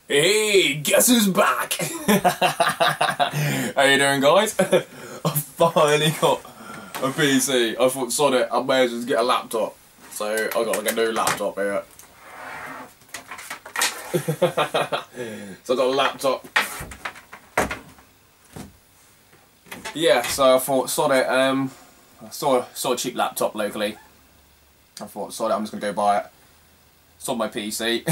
Hey, guess who's back? How you doing, guys? I finally got a PC. I thought, sod it, I may as well just get a laptop. So I got like a new laptop here. So I got a laptop. Yeah, so I thought, sod it. I saw a cheap laptop locally. I thought, sod it, I'm just gonna go buy it. It's on my PC.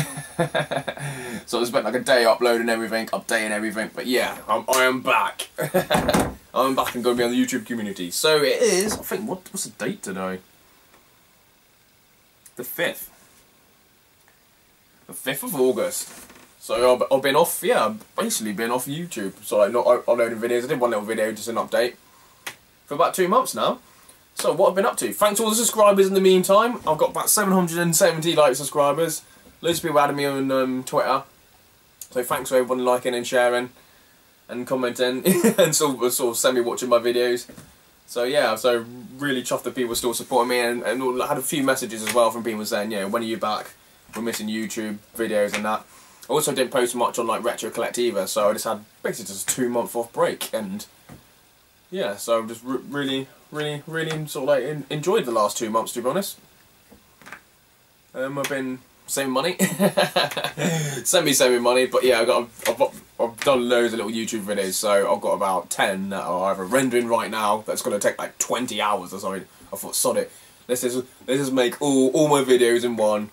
So I spent like a day uploading everything, updating everything, but yeah, I am back. I'm back and going to be on the YouTube community. So it is, I think, what's the date today? The 5th. The 5th of August. So I've been off, yeah, I've basically been off YouTube. So like not uploading videos. I did one little video, just an update, for about 2 months now. So what I've been up to. Thanks to all the subscribers in the meantime. I've got about 770 like subscribers. Loads of people added me on Twitter. So thanks to everyone liking and sharing and commenting and sort of semi-watching my videos. So yeah, so really chuffed that people still supporting me, and I had a few messages as well from people saying, yeah, when are you back? We're missing YouTube videos and that. I also didn't post much on like Retro Collect either, so I just had basically just a 2-month off break, and yeah, so I've just really sort of like enjoyed the last 2 months, to be honest. I've been saving money, saving money, but yeah, I've done loads of little YouTube videos, so I've got about 10 that are either rendering right now. That's going to take like 20 hours or something. I thought, sod it, let's just make all my videos in one,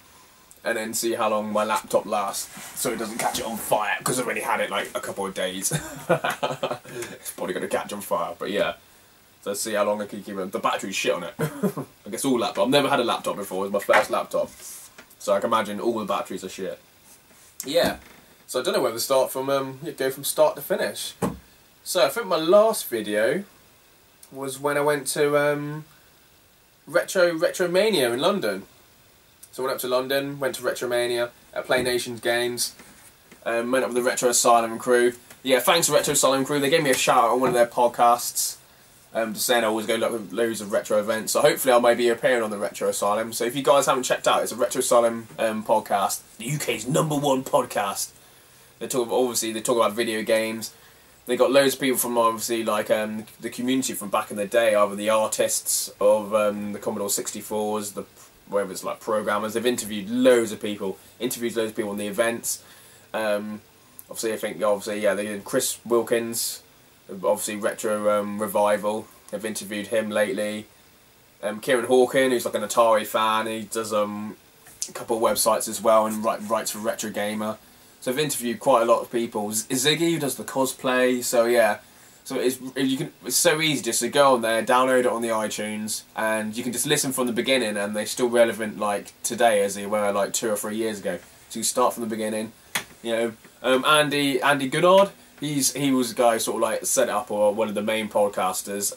and then see how long my laptop lasts, so it doesn't catch it on fire, because I've already had it like a couple of days. It's probably going to catch on fire, but yeah. So let's see how long I can keep it. The battery's shit on it. I guess all laptop. I've never had a laptop before. It was my first laptop. So I can imagine all the batteries are shit. Yeah. So I don't know where to start from, go from start to finish. So I think my last video was when I went to Retromania in London. So I went up to London, went to Retromania at Play Nations Games, went up with the Retro Asylum crew. Yeah, thanks to Retro Asylum crew. They gave me a shout out on one of their podcasts. Just saying I always go to loads of retro events, so hopefully I may be appearing on the Retro Asylum. So if you guys haven't checked out, it's a Retro Asylum podcast, the UK's #1 podcast. They talk about video games. They got loads of people from obviously like the community from back in the day, either the artists of the Commodore 64s, whether it's like programmers. They've interviewed loads of people, on the events. Obviously, I think yeah, they did Chris Wilkins. Obviously, Retro Revival. I've interviewed him lately. Kieran Hawken, who's like an Atari fan, he does a couple of websites as well and writes for Retro Gamer. So I've interviewed quite a lot of people. Ziggy, who does the cosplay. So yeah, so it's so easy just to go on there, download it on the iTunes, and you can just listen from the beginning, and they're still relevant like today as they were like 2 or 3 years ago. So you start from the beginning. You know, Andy Goodard. He was the guy who sort of like set it up, or one of the main podcasters.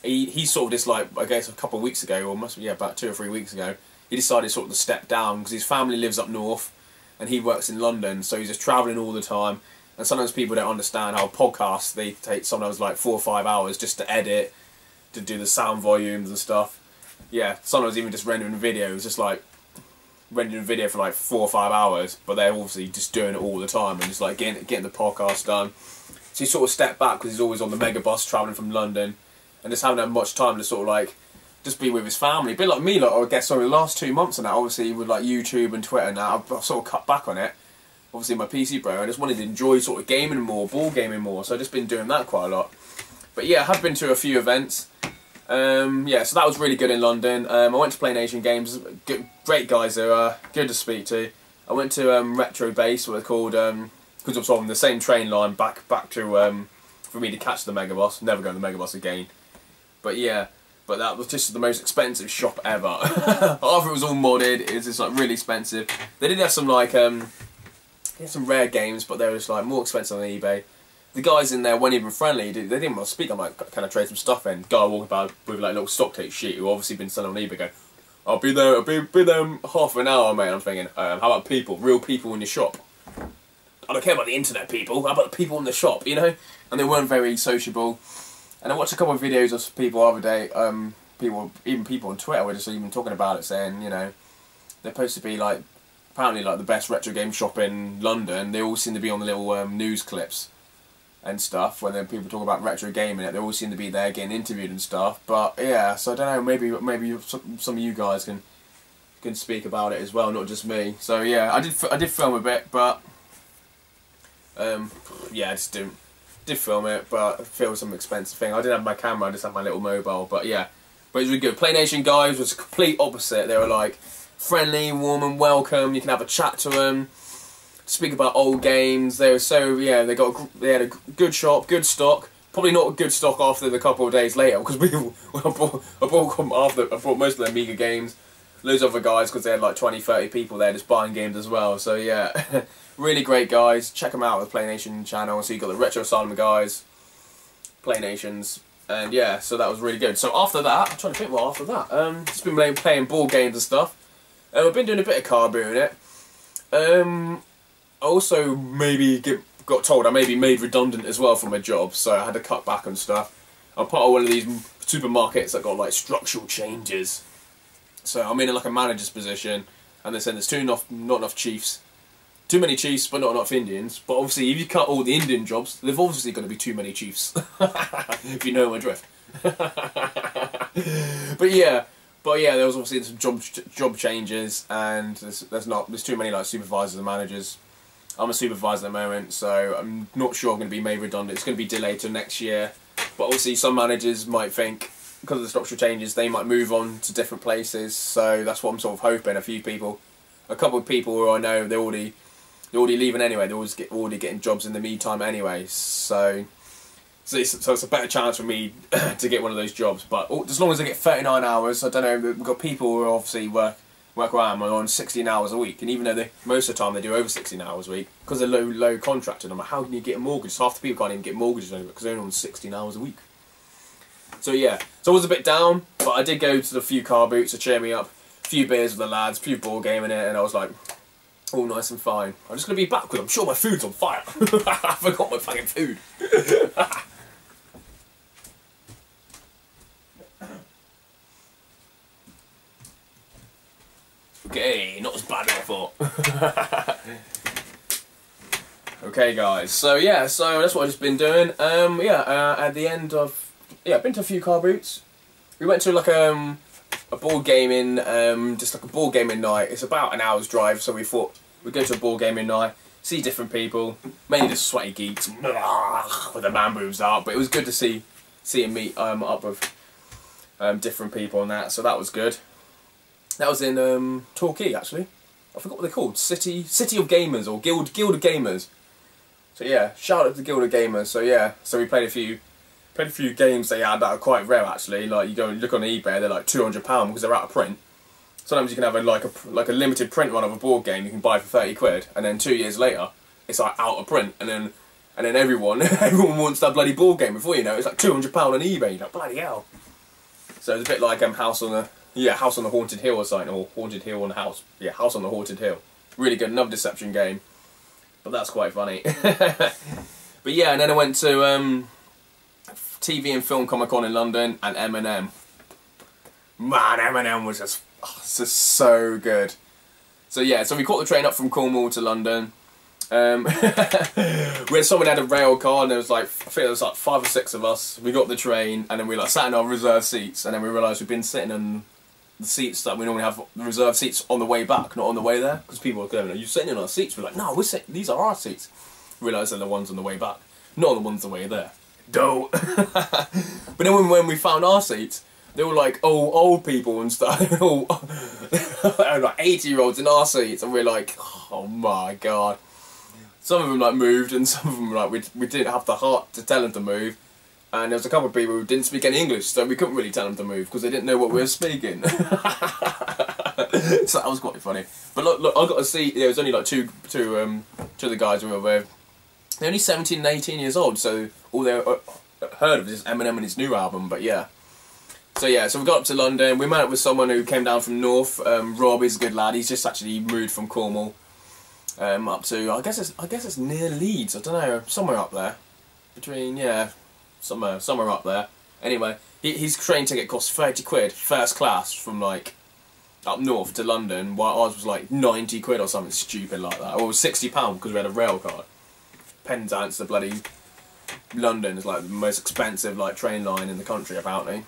He sort of just like, I guess a couple of weeks ago, or must be, yeah, about 2 or 3 weeks ago, he decided sort of to step down because his family lives up north and he works in London, so he's just travelling all the time. And sometimes people don't understand how podcasts, they take sometimes like 4 or 5 hours just to edit, to do the sound volumes and stuff. Yeah, sometimes even just rendering videos, just like rendering a video for like 4 or 5 hours, but they're obviously just doing it all the time and just like getting the podcast done. So he sort of stepped back because he's always on the megabus travelling from London and just haven't had much time to sort of like just be with his family. A bit like me, like I guess over the last 2 months and that, obviously with like YouTube and Twitter now, I've sort of cut back on it. Obviously my PC bro, I just wanted to enjoy sort of gaming more, ball gaming more, so I've just been doing that quite a lot. But yeah, I have been to a few events. Yeah, so that was really good in London. I went to Play Nation Games. Great guys there, good to speak to. I went to Retro Base, what they're called, because I was on the same train line back to for me to catch the megabus. Never go on the megabus again. But yeah, but that was just the most expensive shop ever. After it was all modded, it was just like really expensive. They did have some like some rare games, but they were just like more expensive on eBay. The guys in there weren't even friendly. They didn't want to speak. I'm like, can I trade some stuff in? Guy walking about with like a little stock take sheet who obviously been selling on eBay going, I'll be there in half an hour, mate. I'm thinking, how about people, real people in your shop? I don't care about the internet people, how about the people in the shop, you know? And they weren't very sociable. And I watched a couple of videos of people the other day, even people on Twitter were just even talking about it, saying, you know, they're supposed to be like apparently like the best retro game shop in London. They all seem to be on the little news clips and stuff when then people talk about retro gaming. They all seem to be there getting interviewed and stuff. But yeah, so I don't know. Maybe some of you guys can speak about it as well, not just me. So yeah, I did film a bit, but yeah, I just did film it, but it feels some expensive thing. I didn't have my camera, I just had my little mobile. But yeah, but it was really good. Play Nation guys was complete opposite. They were like friendly, warm and welcome. You can have a chat to them, speak about old games. They were so, yeah, they had a good shop, good stock. Probably not a good stock after the couple of days later, because I bought most of their Amiga games. Loads of other guys, because they had like 20, 30 people there just buying games as well. So yeah, really great guys. Check them out with Play Nation channel. So you got the Retro Asylum guys, Play Nations, and yeah, so that was really good. So after that, I'm trying to think what after that. Just been playing board games and stuff. I've been doing a bit of car booting it. I also got told I may be made redundant as well from my job, so I had to cut back and stuff. I'm part of one of these supermarkets that got like structural changes. So I'm in like a manager's position, and they're saying there's not enough chiefs. Too many chiefs, but not enough Indians. But obviously, if you cut all the Indian jobs, there's obviously going to be too many chiefs. If you know my drift. But yeah, there was obviously some job changes, and there's too many like supervisors and managers. I'm a supervisor at the moment, so I'm not sure I'm going to be made redundant. It's going to be delayed till next year. But obviously, some managers might think, because of the structural changes, they might move on to different places. So that's what I'm sort of hoping. A couple of people who I know, they're already leaving anyway. They're already getting jobs in the meantime anyway. So it's a better chance for me to get one of those jobs. But as long as I get 39 hours, I don't know. We've got people who obviously work where I am on 16 hours a week, and even though most of the time they do over 16 hours a week because they're low contracted. I'm like, how can you get a mortgage? Half the people can't even get mortgages over because they're only on 16 hours a week. So yeah, so I was a bit down, but I did go to the few car boots to cheer me up, a few beers with the lads, a few board gaming it, and I was like, all nice and fine. I'm just going to be back because I'm sure my food's on fire. I forgot my fucking food. Okay, not as bad as I thought. Okay guys, so yeah, so that's what I've just been doing. At the end of, I've been to a few car boots. We went to like a board gaming, just like a board gaming night. It's about an hour's drive, so we thought we'd go to a board gaming night, see different people, mainly just sweaty geeks with their man boobs out. But it was good to see and meet up with different people and that. So that was good. That was in Torquay actually. I forgot what they're called. City of Gamers or Guild of Gamers. So yeah, shout out to Guild of Gamers. So yeah, so we played a few games they had that are quite rare actually. Like you go and look on eBay, they're like £200 because they're out of print. Sometimes you can have like a limited print run of a board game you can buy for 30 quid, and then 2 years later it's like out of print, and then everyone wants that bloody board game. Before you know, it's like £200 on eBay. You're like, bloody hell. So it's a bit like House on the Haunted Hill or something, or Haunted Hill on House. Yeah, House on the Haunted Hill. Really good, another deception game. But that's quite funny. But yeah, and then I went to TV and Film Comic Con in London, and Eminem. Man, Eminem was just so good. So yeah, so we caught the train up from Cornwall to London. Where someone had a rail car, and there was like, I think there was like 5 or 6 of us. We got the train, and then we like sat in our reserved seats, and then we realised we'd been sitting in the seats that we normally have, the reserved seats, on the way back, not on the way there, because people were going, "Are you sitting in our seats?" We're like, "No, these are our seats." Realised they're the ones on the way back, not the ones on the way there. Dope. But then when we found our seats, they were like old people and stuff, like 80-year-olds in our seats, and we're like, oh my god. Some of them like moved, and some of them like we didn't have the heart to tell them to move. And there was a couple of people who didn't speak any English, so we couldn't really tell them to move because they didn't know what we were speaking. So that was quite funny. But look, I got to see. There was only like two of the guys we were with. They're only 17 and 18 years old, so all they heard of is Eminem and his new album. But yeah. So yeah, so we got up to London. We met up with someone who came down from North. Rob is a good lad. He's just actually moved from Cornwall up to I guess it's near Leeds. I don't know, somewhere up there. Between somewhere up there. Anyway, his train ticket cost 30 quid, first class, from like up north to London, while ours was like 90 quid or something stupid like that. Or it was £60 because we had a rail card. Penzance to bloody London is like the most expensive like train line in the country apparently.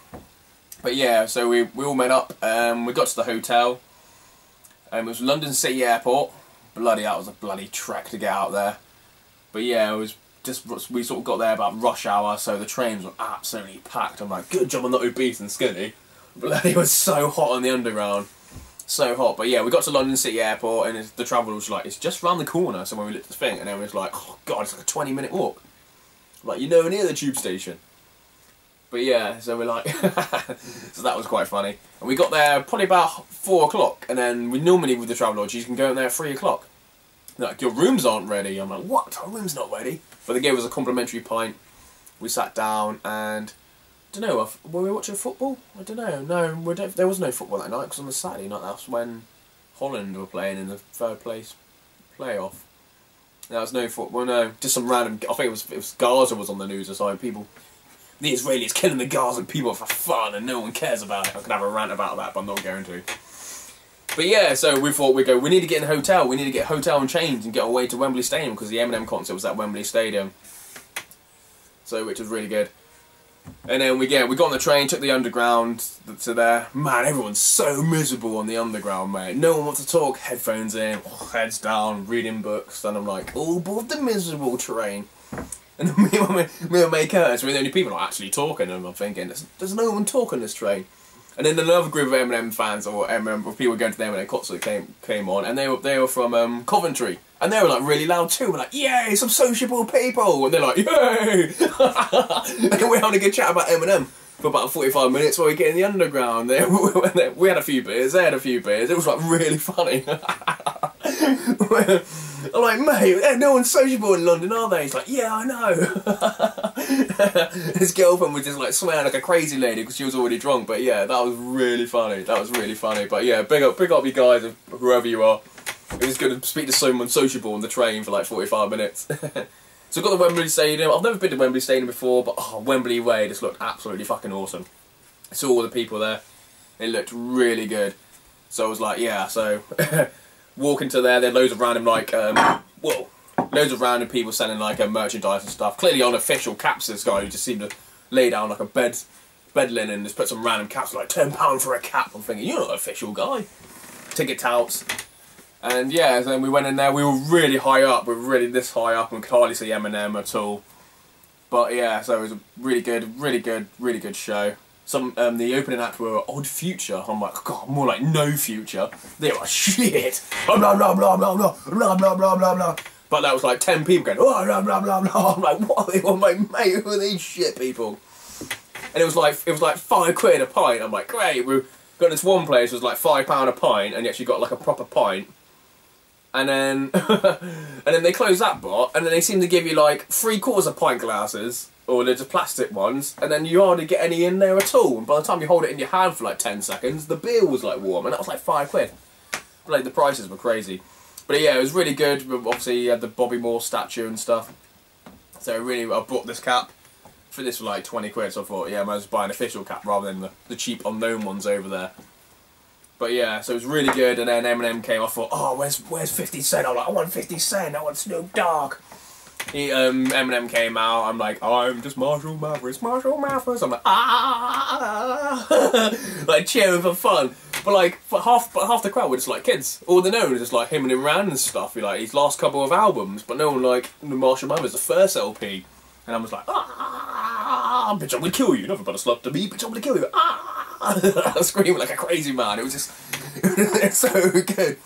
But yeah, so we all met up. We got to the hotel. It was London City Airport. Bloody, that was a bloody trek to get out there. But yeah, it was just, we sort of got there about rush hour, so the trains were absolutely packed. I'm like, good job I'm not obese and skinny. Bloody, it was so hot on the underground. So hot. But yeah, we got to London City Airport, and the travel was like, it's just round the corner. So when we looked at the thing, and then it was like, oh god, it's like a 20-minute walk. Like, you're nowhere near the tube station. But yeah, so we're like, so that was quite funny. And we got there probably about 4 o'clock, and then we normally with the travel lodge, you can go in there at 3 o'clock. Like, your rooms aren't ready. I'm like, what? Our room's not ready? But they gave us a complimentary pint. We sat down and, I don't know, were we watching football? I don't know. No, there was no football that night because on the Saturday night, that's when Holland were playing in the third place playoff. There was no football, no, just some random, I think it was Gaza was on the news or something, people, the Israelis killing the Gaza people for fun and no one cares about it. I could have a rant about that, but I'm not going to. But yeah, so we thought we need to get in a hotel, we need to get a hotel and change and get away to Wembley Stadium because the Eminem concert was at Wembley Stadium. So, which was really good. And then we got on the train, took the underground to there. Man, everyone's so miserable on the underground, mate. No one wants to talk, headphones in, heads down, reading books, and I'm like, all aboard the miserable train. And then me and my mate Curtis were the only people not actually talking, and I'm thinking, there's no one talking this train. And then another group of Eminem fans, or people going to the Eminem concert came on, and they were from Coventry. And they were like really loud too. We're like, yay, some sociable people! And they're like, yay! And we're having a good chat about Eminem for about 45 minutes while we get in the underground. We had a few beers, they had a few beers. It was like really funny. I'm like, mate, no one's sociable in London, are they? He's like, yeah, I know. His girlfriend was just like swearing like a crazy lady because she was already drunk. But yeah, that was really funny. That was really funny. But yeah, big up you guys, whoever you are. It was good to speak to someone sociable on the train for like 45 minutes. So I got the Wembley Stadium. I've never been to Wembley Stadium before, but Wembley Way just looked absolutely fucking awesome. I saw all the people there. It looked really good. So I was like, yeah, so walking to there, there had loads of random like, loads of random people selling like merchandise and stuff. Clearly unofficial caps, this guy who just seemed to lay down like a bed linen and just put some random caps, like £10 for a cap. I'm thinking, you're not an official guy. Ticket touts. And yeah, then we went in there, we were really high up, we were really this high up and we could hardly see Eminem at all. But yeah, so it was a really good show. The opening act were Odd Future. I'm like, God, more like No Future. They were shit. Blah blah blah blah blah blah blah blah blah blah blah. But that was like 10 people going, oh blah blah blah blah. I'm like, what? I'm like, mate, who are these shit people? And it was like £5 a pint. I'm like, great. We got this one place, it was like £5 a pint, and you actually got like a proper pint. And then, they closed that bot, and then they seem to give you like 3/4 pint glasses, or they're just plastic ones, and then you hardly get any in there at all. And by the time you hold it in your hand for like 10 seconds, the beer was like warm, and that was like £5. Like the prices were crazy. But yeah, it was really good. Obviously, you had the Bobby Moore statue and stuff. So really, I bought this cap for this for like 20 quid. So I thought, yeah, I might as well buy an official cap rather than the cheap unknown ones over there. But yeah, so it was really good, and then Eminem came. I thought, oh, where's 50 Cent? I'm like, I want 50 Cent. I want Snoop Dogg. Eminem came out. I'm like, I'm just Marshall Mathers. I'm like, ah, like cheering for fun. But like, half the crowd were just like kids. All they know is just like him and Iran and stuff. Like his last couple of albums, but no one like Marshall Mathers, the first LP. And I was like, ah, bitch, I'm gonna kill you. Nothing but a slap to me, bitch, I'm gonna kill you. Ah. I was screaming like a crazy man. It was just it's so good.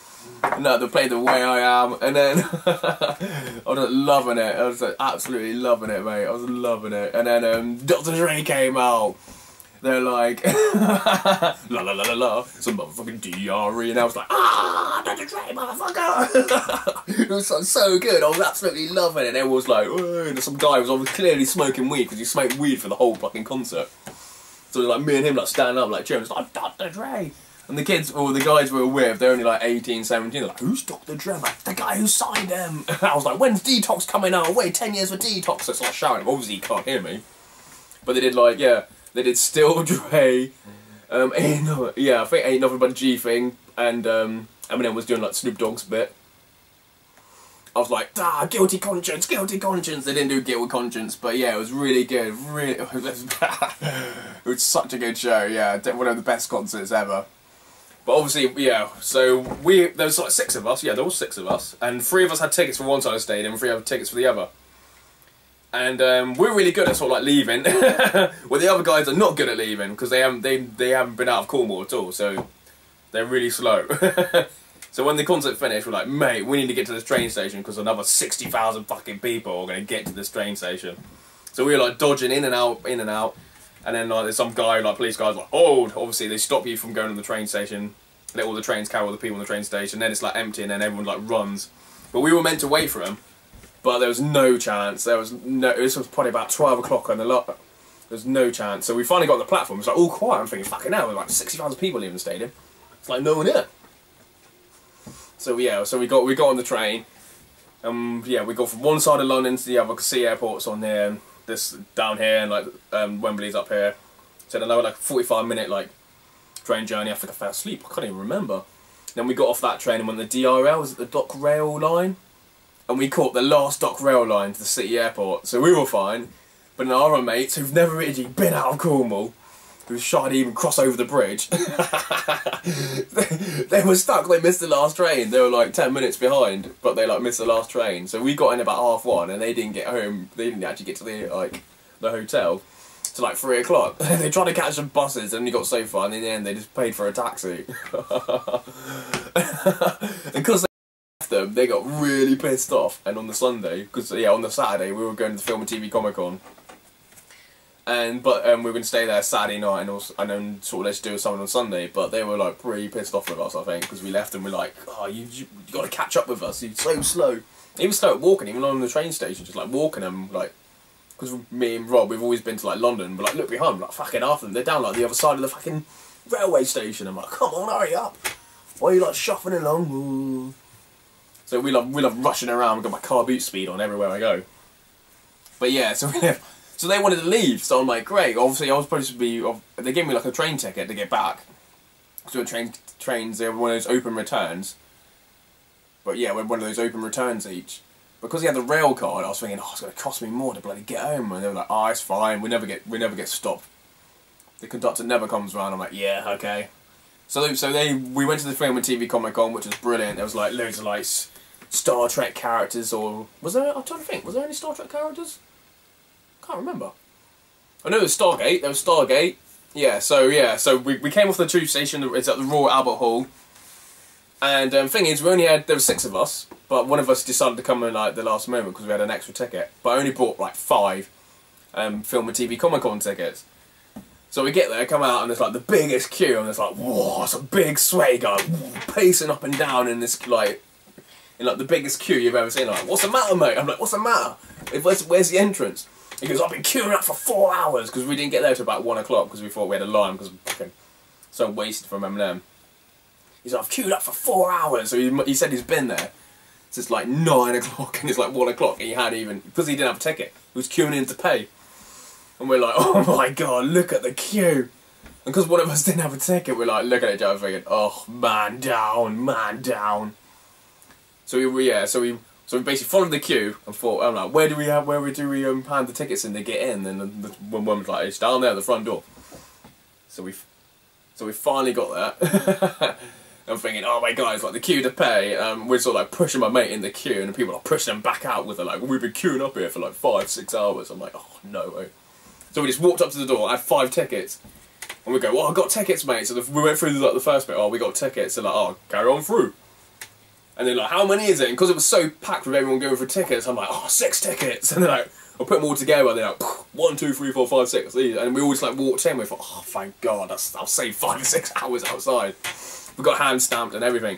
No, they played The Way I Am, and then I was loving it. I was like, absolutely loving it, mate. I was loving it. And then Dr. Dre came out. They're like, la la la la la, some motherfucking D.R.E. And I was like, ah, Dr. Dre, motherfucker. It was so good. I was absolutely loving it. And everyone was like, oh, and some guy was clearly smoking weed because he smoked weed for the whole fucking concert. So it was like me and him like standing up like cheering, like Dr. Dre. And the kids, or the guys we were with, they're only like 18, 17. They're like, who's Dr. Dre? I'm like, the guy who signed him. And I was like, when's Detox coming out? Wait, 10 years for Detox. So it's like shouting. Obviously, he can't hear me. But they did like, yeah, they did Still Dre, Yeah, I think Ain't Nothing But a G Thing, and Eminem was doing like Snoop Dogg's bit. I was like, guilty conscience, guilty conscience. They didn't do guilty conscience, but yeah, it was really good. Really, it was such a good show. Yeah, one of the best concerts ever. But obviously, yeah. So there was like 6 of us. Yeah, there was 6 of us, and 3 of us had tickets for one side of the stadium, and 3 had tickets for the other. And we're really good at sort of like leaving. Well, the other guys are not good at leaving because they haven't been out of Cornwall at all, so they're really slow. So when the concert finished, we're like, mate, we need to get to this train station because another 60,000 fucking people are going to get to this train station. So we were like dodging in and out, and then like there's some guy, like police guys, like, oh, obviously they stop you from going to the train station, let all the trains carry all the people on the train station, then it's like empty, and then everyone like runs. But we were meant to wait for him, but there was no chance. This was probably about 12 o'clock on the lot. There was no chance. So we finally got on the platform. It's like all quiet. I'm thinking, fucking hell, there's like 60,000 people leaving the stadium. It's like no one here. So yeah, so we got on the train. Yeah, we got from one side of London to the other. Sea Airport's on here, and this down here, and like Wembley's up here. So another like 45-minute like train journey. I think I fell asleep. I can't even remember. Then we got off that train and went to the DRL. Was it the Dock Rail line? And we caught the last Dock Rail line to the City Airport. So we were fine. But then our other mates who've never really been out of Cornwall, who was shy to even cross over the bridge, they were stuck. They missed the last train. They were like 10 minutes behind, but they like missed the last train. So we got in about 1:30, and they didn't get home. They didn't actually get to the hotel till like 3 o'clock. They tried to catch some buses, and only got so far. And in the end, they just paid for a taxi. Because them, they got really pissed off. And on the Sunday, because yeah, on the Saturday we were going to the Film and TV Comic Con. But we were going to stay there Saturday night and then sort of let's do something on Sunday. But they were like pretty pissed off with us, I think, because we left and we're like, oh, you got to catch up with us. You're so slow. He was slow at walking, even on the train station, just like walking them, like, because me and Rob, we've always been to like London, but like look behind, like fucking after them, they're down like the other side of the fucking railway station. I'm like, come on, hurry up! Why are you like shuffling along? Ooh. So we love rushing around. We've got my car boot speed on everywhere I go. But yeah, so we left. So they wanted to leave, so I'm like, great. Obviously, I was supposed to be. They gave me like a train ticket to get back. So trains, they were one of those open returns. But yeah, we had one of those open returns each. Because he had the rail card, I was thinking, oh, it's going to cost me more to bloody get home. And they were like, oh, it's fine. We never get stopped. The conductor never comes around. I'm like, yeah, okay. So we went to the Film and TV Comic Con, which was brilliant. There was like loads of like Star Trek characters, or was there? I'm trying to think. Was there any Star Trek characters? Can't remember. I know there was Stargate. There was Stargate. Yeah. So we came off the tube station. It's at the Royal Albert Hall. And thing is, there were 6 of us, but one of us decided to come in like the last moment because we had an extra ticket. But I only bought like 5 Film and TV Comic Con tickets. So we get there, come out, and there's like the biggest queue, and there's like, whoa, it's a big sway guy pacing up and down in this like the biggest queue you've ever seen. I'm like, what's the matter, mate? I'm like, what's the matter? Where's the entrance? He goes, I've been queuing up for 4 hours because we didn't get there till about 1 o'clock because we thought we had a line because we're so wasted from Eminem. He's like, I've queued up for 4 hours. So he said he's been there since like 9 o'clock, and it's like 1 o'clock, and he had because he didn't have a ticket, he was queuing in to pay. And we're like, oh my god, look at the queue. And because one of us didn't have a ticket, we're like looking at each other thinking, oh, man down, man down. So we basically followed the queue and thought, I'm like, where do we hand the tickets in to get in? And one woman was like, it's down there at the front door. So we finally got there. I'm thinking, oh my god, it's like the queue to pay. We're sort of like pushing my mate in the queue, and people are pushing him back out with it, like, we've been queuing up here for like 5-6 hours. I'm like, oh no way. So we just walked up to the door, I had 5 tickets, and we go, well, I got tickets, mate. So we went through like the first bit, oh, we got tickets, and like, oh, carry on through. And they're like, how many is it? And because it was so packed with everyone going for tickets, I'm like, oh, 6 tickets. And they're like, I'll put them all together, and they're like, 1, 2, 3, 4, 5, 6. And we all just like walked in, we thought, oh, thank God, I'll save 5 or 6 hours outside. We got hand stamped and everything.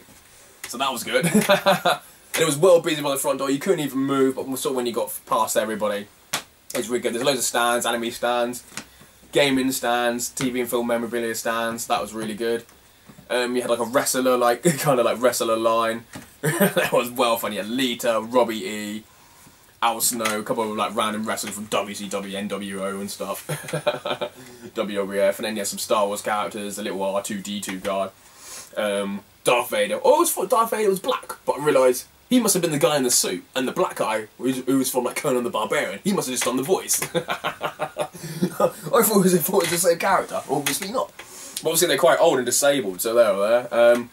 So that was good. And it was well busy by the front door, you couldn't even move, but sort of when you got past everybody, it's really good. There's loads of stands, anime stands, gaming stands, TV and film memorabilia stands. That was really good. You had like a wrestler, kind of like wrestler line. That was well funny. You had Lita, Robbie E, Al Snow, a couple of like random wrestlers from WCW, NWO and stuff, WWF, and then some Star Wars characters, a little R2-D2 guy, Darth Vader. I always thought Darth Vader was black, but I realised he must have been the guy in the suit, and the black guy, who was from like Conan the Barbarian, he must have just done the voice. I thought it was the same character, obviously not. But obviously they're quite old and disabled, so they were there.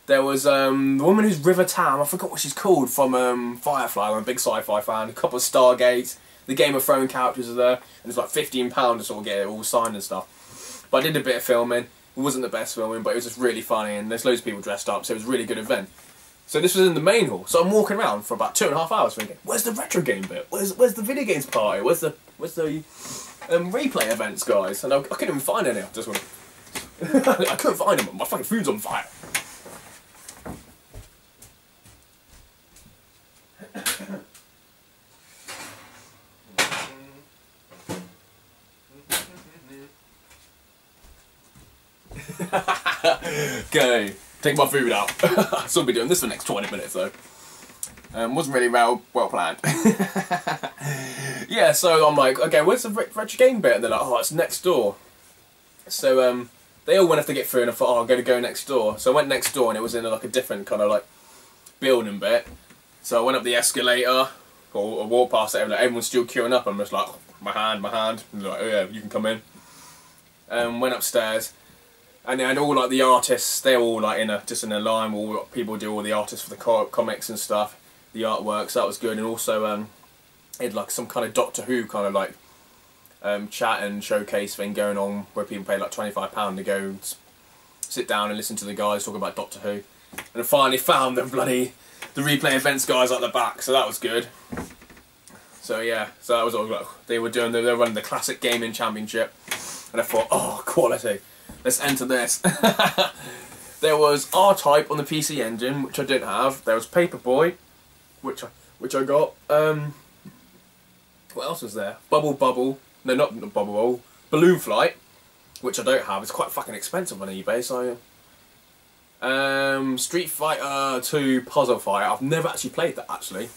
There was the woman who's River Tam, I forgot what she's called, from Firefly. I'm a big sci-fi fan. A couple of Stargates, the Game of Thrones characters are there, and it's like £15 to sort of get it all signed and stuff. But I did a bit of filming. It wasn't the best filming, but it was just really funny, and there's loads of people dressed up, so it was a really good event. So this was in the main hall, so I'm walking around for about 2.5 hours thinking, where's the retro game bit? Where's the video games party? Where's the replay events, guys? And I couldn't even find any. I just went, I couldn't find them. My fucking food's on fire. Okay, take my food out. I'll still be doing this for the next 20 minutes though. Wasn't really well planned. Yeah, so I'm like, okay, where's the retro game bit? And they're like, oh, it's next door. So they all went off to get food, and I thought, oh, I'm going to go next door. So I went next door, and it was in like a different kind of like building bit. So I went up the escalator, or walked past it, and like, everyone's still queuing up. I'm just like, my hand. And they're like, oh yeah, you can come in. Went upstairs. And they had all like the artists, they're all like just in a line, all people do all the artists for the comics and stuff, the artwork, so that was good. And also they had like some kind of Doctor Who kind of like chat and showcase thing going on, where people pay like £25 to go sit down and listen to the guys talk about Doctor Who. And I finally found the replay events guys at the back, so that was good. So yeah, so that was all like, they were running the Classic Gaming Championship, and I thought, oh, quality. Let's enter this. There was R-Type on the PC Engine, which I didn't have. There was Paperboy, which I got. What else was there? Bubble. No, not Bubble. Balloon Flight, which I don't have. It's quite fucking expensive on eBay. So Street Fighter 2 Puzzle Fight. I've never actually played that. Actually,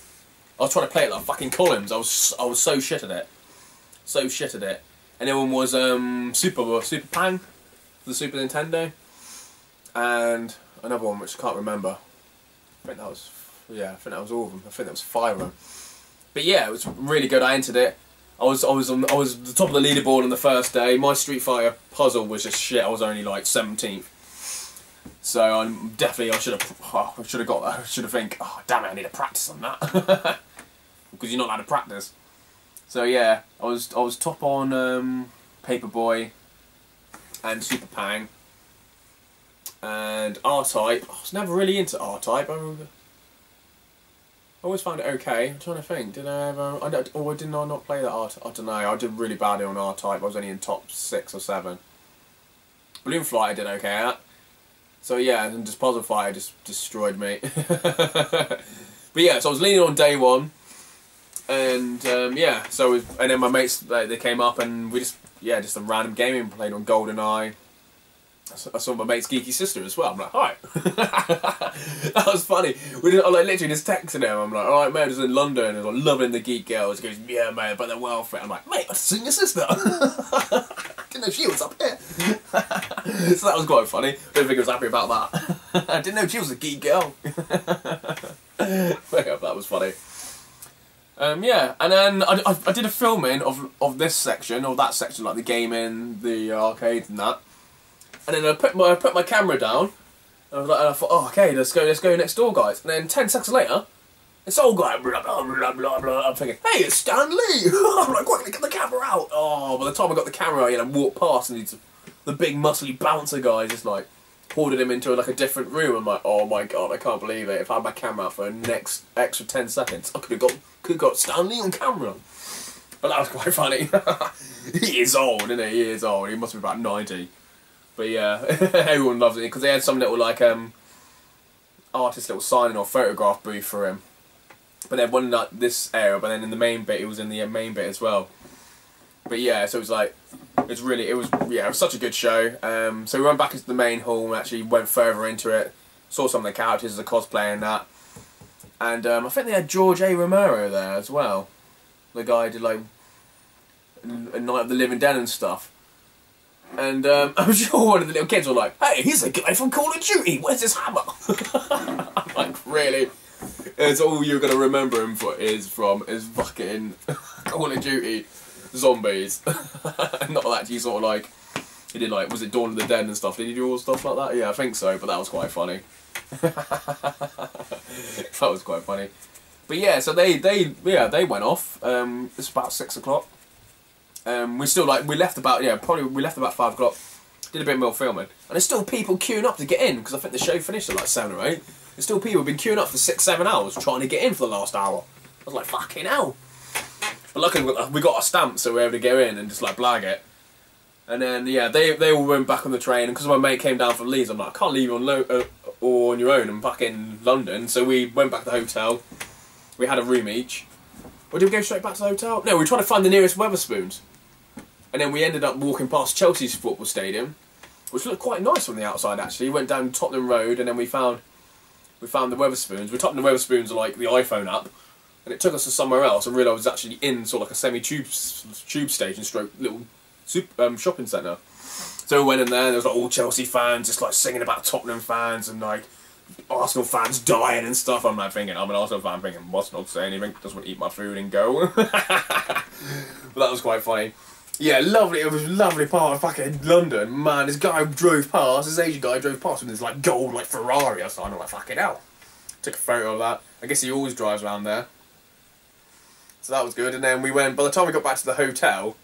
I was trying to play it like fucking Collins. I was so shit at it. So shit at it. And the other one was Super Pang. The Super Nintendo, and another one which I can't remember. I think that was all of them. I think that was 5 of them. But yeah, it was really good. I entered it. I was the top of the leaderboard on the first day. My Street Fighter puzzle was just shit. I was only like 17th. So I should have got that. I should have think, oh damn it, I need to practice on that because you're not allowed to practice. So yeah, I was top on Paperboy and Super Pang, and R-Type. I was never really into R-Type. I always found it okay. I'm trying to think. Did I ever? Or did I not play that R-Type? I don't know. I did really badly on R-Type. I was only in top 6 or 7. Balloon Flight I did okay at. So yeah, and just Puzzle Fighter just destroyed me. But yeah, so I was leaning on day 1, and yeah. So and then my mates they came up, and we just a random gaming, played on GoldenEye. I saw my mate's geeky sister as well. I'm like, hi. That was funny. I like literally just texted him. I'm like, alright mate, I was in London and I'm loving the geek girls. He goes, yeah mate, but they're well fit. I'm like, mate, I've seen your sister. Didn't know she was up here. So that was quite funny. Don't think I was happy about that. I didn't know she was a geek girl. But yeah, that was funny. Yeah, and then I did a filming of this section, or that section, like the gaming, the arcade and that. And then I put my camera down, and I thought, oh, okay, let's go next door, guys. And then 10 seconds later, it's all going blah blah blah blah blah. I'm thinking, hey, it's Stan Lee. I'm like, quickly get the camera out. Oh, by the time I got the camera out, I walked past, and the big muscly bouncer guy just like ordered him into like a different room. I'm like, oh my god, I can't believe it. If I had my camera out for the next extra 10 seconds, I could have got Stan Lee on camera. But that was quite funny. He is old, isn't he? He is old. He must be about 90. But yeah, everyone loves it because they had some little like artist little signing or photograph booth for him. But they had one in like this area, but then in the main bit, it was in the main bit as well. But yeah, so it was like, it was such a good show. So we went back into the main hall and actually went further into it. Saw some of the characters, the cosplay and that. And I think they had George A. Romero there as well. The guy did like a Night of the Living Dead and stuff. And I'm sure one of the little kids were like, "Hey, he's a guy from Call of Duty. Where's his hammer?" I'm like, really? It's all you're gonna remember him for is fucking Call of Duty zombies. Not that he sort of like he did like, was it Dawn of the Dead and stuff? Did he do all stuff like that? Yeah, I think so. But that was quite funny. That was quite funny. But yeah, so they went off. It's about 6 o'clock. We left about 5 o'clock. Did a bit more filming, and there's still people queuing up to get in because I think the show finished at like 7 or 8. There's still people who've been queuing up for 6-7 hours trying to get in for the last hour. I was like, fucking hell. But luckily we got a stamp, so we were able to go in and just like blag it. And then yeah, they all went back on the train, and because my mate came down from Leeds, I'm like, I can't leave you on your own. I'm back in London, so we went back to the hotel. We had a room each. Or did we go straight back to the hotel? No, we were trying to find the nearest Wetherspoons. And then we ended up walking past Chelsea's football stadium, which looked quite nice from the outside actually. We went down Tottenham Road, and then we found the Wetherspoons. We typed in the Wetherspoons on like the iPhone app, and it took us to somewhere else, and realised I was actually in sort of like a semi-tube station stroke little shopping centre. So we went in there, and there was like all Chelsea fans just like singing about Tottenham fans and like Arsenal fans dying and stuff. I'm like thinking, I'm an Arsenal fan thinking, must not say anything, just want to eat my food and go. But that was quite funny. Yeah, lovely. It was a lovely part of fucking London. Man, this guy drove past, this Asian guy drove past with this like gold like Ferrari or something. I'm like, fucking hell. Took a photo of that. I guess he always drives around there. So that was good. And then we went, by the time we got back to the hotel,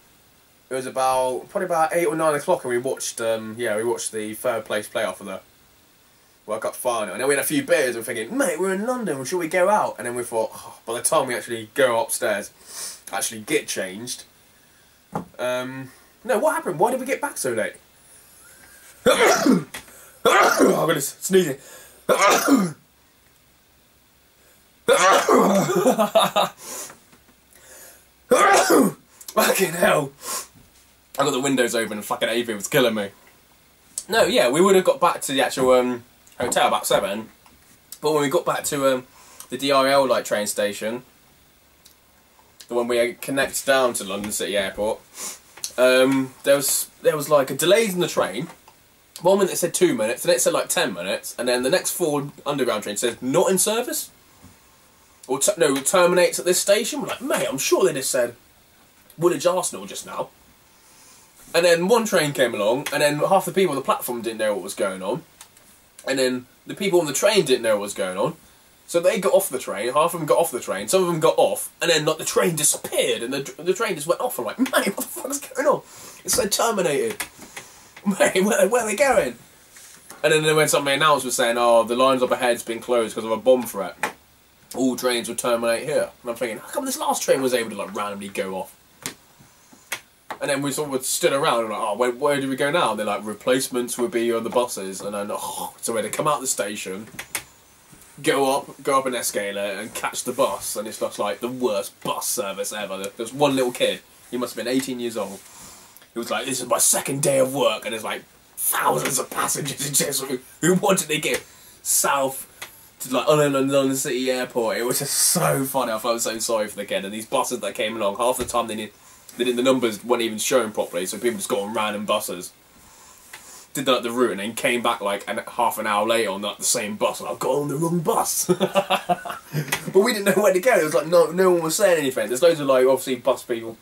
it was probably about 8 or 9 o'clock, and we watched the third place playoff of the World Cup final. And then we had a few beers and we're thinking, mate, we're in London, should we go out? And then we thought, oh, by the time we actually go upstairs, actually get changed. No, what happened? Why did we get back so late? Oh, I'm gonna sneeze. Fucking hell. I got the windows open and fucking hay was killing me. No, yeah, we would have got back to the actual hotel about 7. But when we got back to the DRL like train station, the one we connects down to London City Airport, there was like a delay in the train. 1 minute it said 2 minutes, and it said like 10 minutes, and then the next 4 underground train says not in service, or no, it terminates at this station. We're like, mate, I'm sure they just said Woolwich Arsenal just now. And then one train came along, and then half the people on the platform didn't know what was going on, and then the people on the train didn't know what was going on. So they got off the train, half of them got off the train, some of them got off, and then like the train disappeared, and the train just went off. I'm like, mate, what the fuck is going on? It said terminated. Mate, where are they going? And then when somebody announced was saying, oh, the lines up ahead's been closed because of a bomb threat. All trains will terminate here. And I'm thinking, how come this last train was able to like randomly go off? And then we sort of stood around and like, oh, where do we go now? And they're like, replacements would be on the buses. And then, oh, so we had to come out the station, go up an escalator and catch the bus, and it's just like the worst bus service ever. There's one little kid, he must have been 18 years old. He was like, this is my second day of work, and there's like thousands of passengers in Cheshire who wanted to get south to like London City Airport. It was just so funny. I felt so sorry for the kid. And these buses that came along, half the time the numbers weren't even showing properly, so people just got on random buses. Did like the route and then came back like half an hour later on like the same bus, and I got on the wrong bus. But we didn't know where to go. It was like no one was saying anything. There's loads of like obviously bus people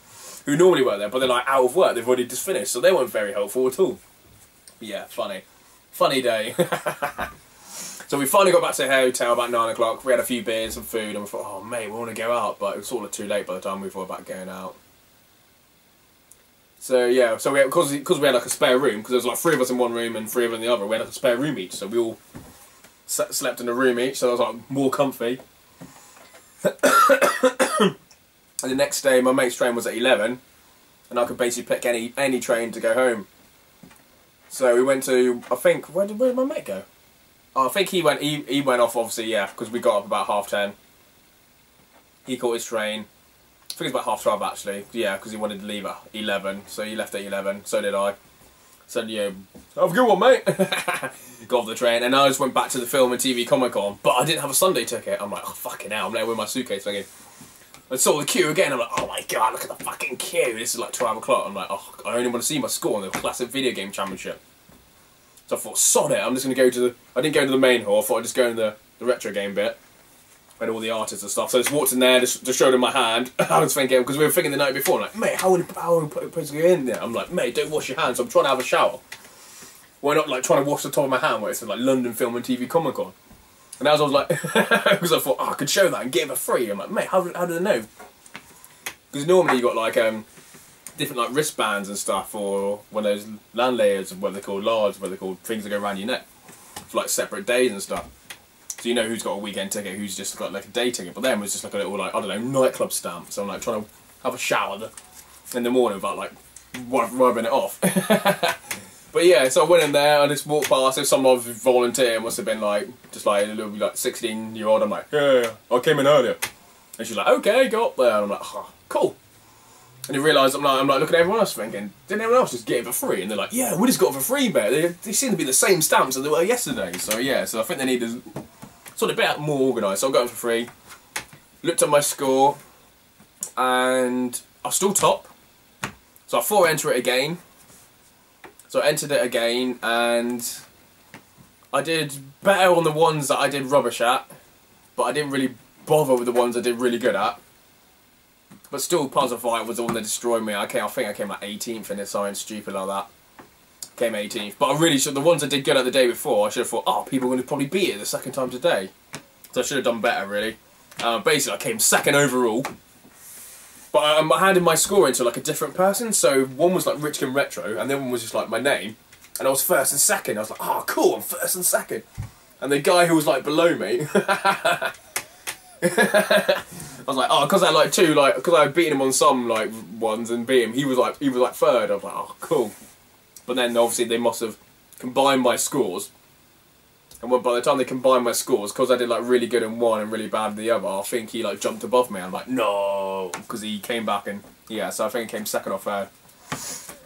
who normally work there, but they're like out of work. They've already just finished, so they weren't very helpful at all. But yeah, funny day. So we finally got back to the hotel about 9 o'clock. We had a few beers and food, and we thought, oh mate, we want to go out, but it was sort of too late by the time we thought about going out. So yeah, because we had like a spare room, because there was like 3 of us in one room and 3 of us in the other, we had like a spare room each, so we all slept in a room each, so it was like more comfy. And the next day my mate's train was at 11, and I could basically pick any train to go home. So we went to, I think, where did my mate go? Oh, I think he went off obviously, yeah, because we got up about 10:30. He caught his train. I think it was about 12:30 actually, yeah, because he wanted to leave at 11, so he left at 11, so did I. So yeah, have a good one, mate. Got off the train, and I just went back to the Film and TV Comic Con, but I didn't have a Sunday ticket. I'm like, oh fucking hell, I'm there with my suitcase thinking, I saw the queue again. I'm like, oh my god, look at the fucking queue. This is like 12 o'clock. I'm like, oh, I only want to see my score on the classic video game championship. So I thought, sod it. I'm just going to go to the. I didn't go to the main hall. I thought I'd just go in the retro game bit. And all the artists and stuff. So I just walked in there, just showed him my hand. I was thinking, because we were thinking the night before, like, mate, how would I supposed to go in there? I'm like, mate, don't wash your hands. So I'm trying to have a shower. Why not, like, trying to wash the top of my hand where it said, like, London Film and TV Comic Con? And as I was like, because I thought, oh, I could show that and get it for free. I'm like, mate, how do they know? Because normally you got, like, different, like, wristbands and stuff, or one of those land layers, what they're called, large, what they're called, things that go around your neck. For, like, separate days and stuff. So you know who's got a weekend ticket, who's just got like a day ticket. But then it was just like a little, like, I don't know, nightclub stamp. So I'm like trying to have a shower in the morning without like rubbing it off. But yeah, so I went in there, I just walked past. If someone was volunteering, must have been like just like a little like 16-year-old. I'm like, yeah, I came in earlier. And she's like, okay, go up there. And I'm like, oh, cool. And you realise I'm like looking at everyone else thinking, didn't everyone else just get it for free? And they're like, yeah, we just got it for free, mate. They seem to be the same stamps as they were yesterday. So yeah, so I think they need to sort of a bit more organised. So I got it for free. Looked at my score, and I was still top. So I thought I'd enter it again. So I entered it again, and I did better on the ones that I did rubbish at, but I didn't really bother with the ones I did really good at. But still, Puzzle Fight was the one that destroyed me. I think I came like 18th in it, something stupid like that. Came 18th. But I really should, the ones I did good at the day before, I should have thought, oh, people are going to probably beat it the second time today. So I should have done better, really. Basically, I came second overall. But I handed my score into like a different person. So one was like Richkingretro, and the other one was just like my name. And I was first and second. I was like, oh, cool, I'm first and second. And the guy who was like below me, I was like, oh, because I like two, like, because I had beaten him on some like ones and beat him. He was like third. I was like, oh, cool. But then obviously they must have combined my scores. And by the time they combined my scores, because I did like really good in one and really bad in the other, I think he like jumped above me. I'm like, no, because he came back and yeah, so I think he came second or third,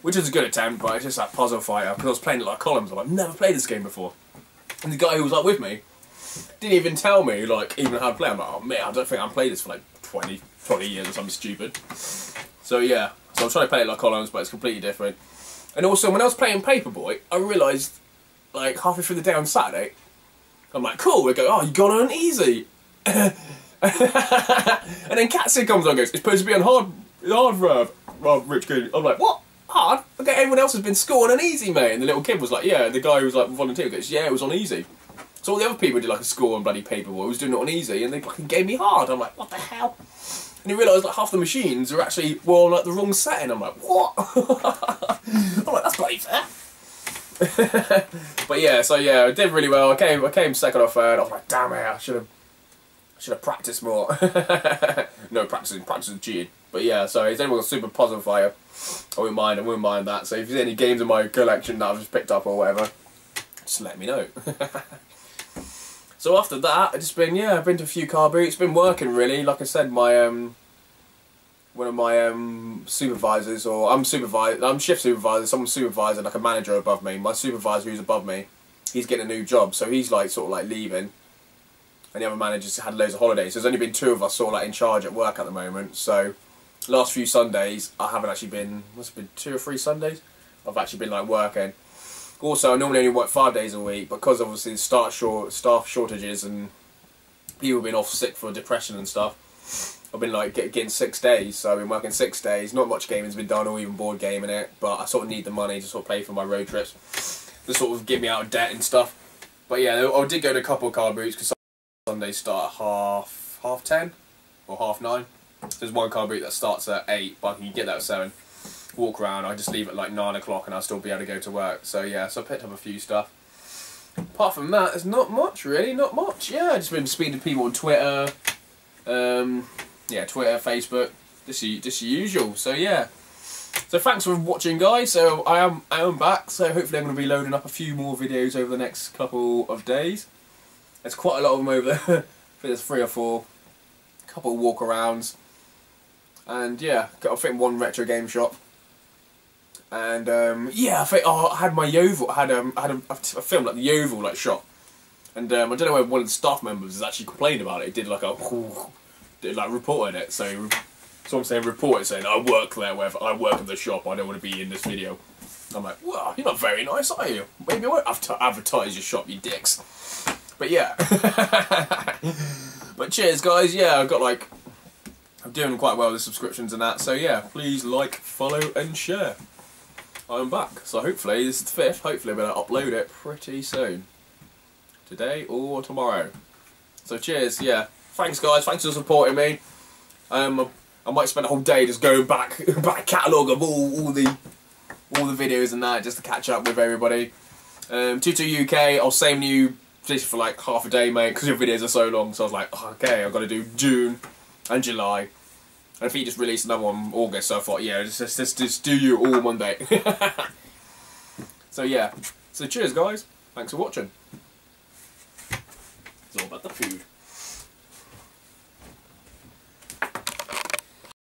which was a good attempt. But it's just that puzzle fighter because I was playing it like columns. I'm like, I've never played this game before. And the guy who was like with me didn't even tell me like even how to play. I'm like, oh man, I don't think I've played this for like 20 years or something stupid. So yeah, so I'm trying to play it like columns, but it's completely different. And also, when I was playing Paperboy, I realised, like, halfway through the day on Saturday, I'm like, cool, we go, oh, you got on easy. And then Katsu comes on and goes, it's supposed to be on hard Rob, Rich Good. I'm like, what? Hard? Okay, everyone else has been scoring on easy, mate. And the little kid was like, yeah, the guy who was like volunteering goes, yeah, it was on easy. So all the other people did like a score on bloody Paperboy, was doing it on easy, and they fucking gave me hard. I'm like, what the hell? And you realise like half the machines are actually on like the wrong setting. I'm like, what? I'm like, that's bloody fair. But yeah, so yeah, I did really well. I came second or third. I was like, damn it, I should have practiced more. No, practicing cheating. But yeah, so if anyone's a super puzzle fire, I wouldn't mind that. So if there's any games in my collection that I've just picked up or whatever, just let me know. So after that, I've been to a few car boots, been working really. Like I said, my one of my supervisors, or I'm shift supervisor, someone's supervisor, like a manager above me. My supervisor who's above me, he's getting a new job, so he's like sort of like leaving. And the other managers had loads of holidays. So there's only been two of us sort of like in charge at work at the moment. So last few Sundays, I haven't actually been, must have been 2 or 3 Sundays, I've actually been like working. Also, I normally only work 5 days a week, because obviously staff shortages and people being off sick for depression and stuff. I've been like getting 6 days, so I've been working 6 days. Not much gaming's been done, or even board gaming it, but I sort of need the money to sort of pay for my road trips, to sort of get me out of debt and stuff. But yeah, I did go to a couple of car boots, because Sundays start at half 10 or half 9. There's one car boot that starts at 8, but you can get that at 7. Walk around, I just leave at like 9 o'clock and I'll still be able to go to work. So yeah, so I picked up a few stuff. Apart from that, there's not much really, not much. Yeah, I've just been speaking to people on Twitter. Yeah, Twitter, Facebook, just the usual. So yeah. So thanks for watching, guys. So I am back. So hopefully I'm going to be loading up a few more videos over the next couple of days. There's quite a lot of them over there. I think there's 3 or 4. A couple of walk-arounds. And yeah, I think one retro game shop. And yeah, I think I had my Yeovil. I had a film like the Yeovil like shot. And I don't know whether one of the staff members has actually complained about it. It did like a like reported it. So I'm saying report it, saying I work there, wherever I work at the shop. I don't want to be in this video. I'm like, well, you're not very nice, are you? Maybe I won't have to advertise your shop, you dicks. But yeah. But cheers, guys. Yeah, I'm doing quite well with subscriptions and that. So yeah, please like, follow, and share. I'm back. So hopefully this is the 5th. Hopefully I'm gonna upload it pretty soon. Today or tomorrow. So cheers. Yeah. Thanks, guys. Thanks for supporting me. I might spend a whole day just going back catalogue of all the videos and that, just to catch up with everybody. Tutu UK, I'll save you just for like half a day, mate, because your videos are so long. So I was like, oh, okay, I've got to do June and July. And I think he just released another one in August, so I thought, yeah, just do you all one day. So yeah, so cheers, guys. Thanks for watching. It's all about the food.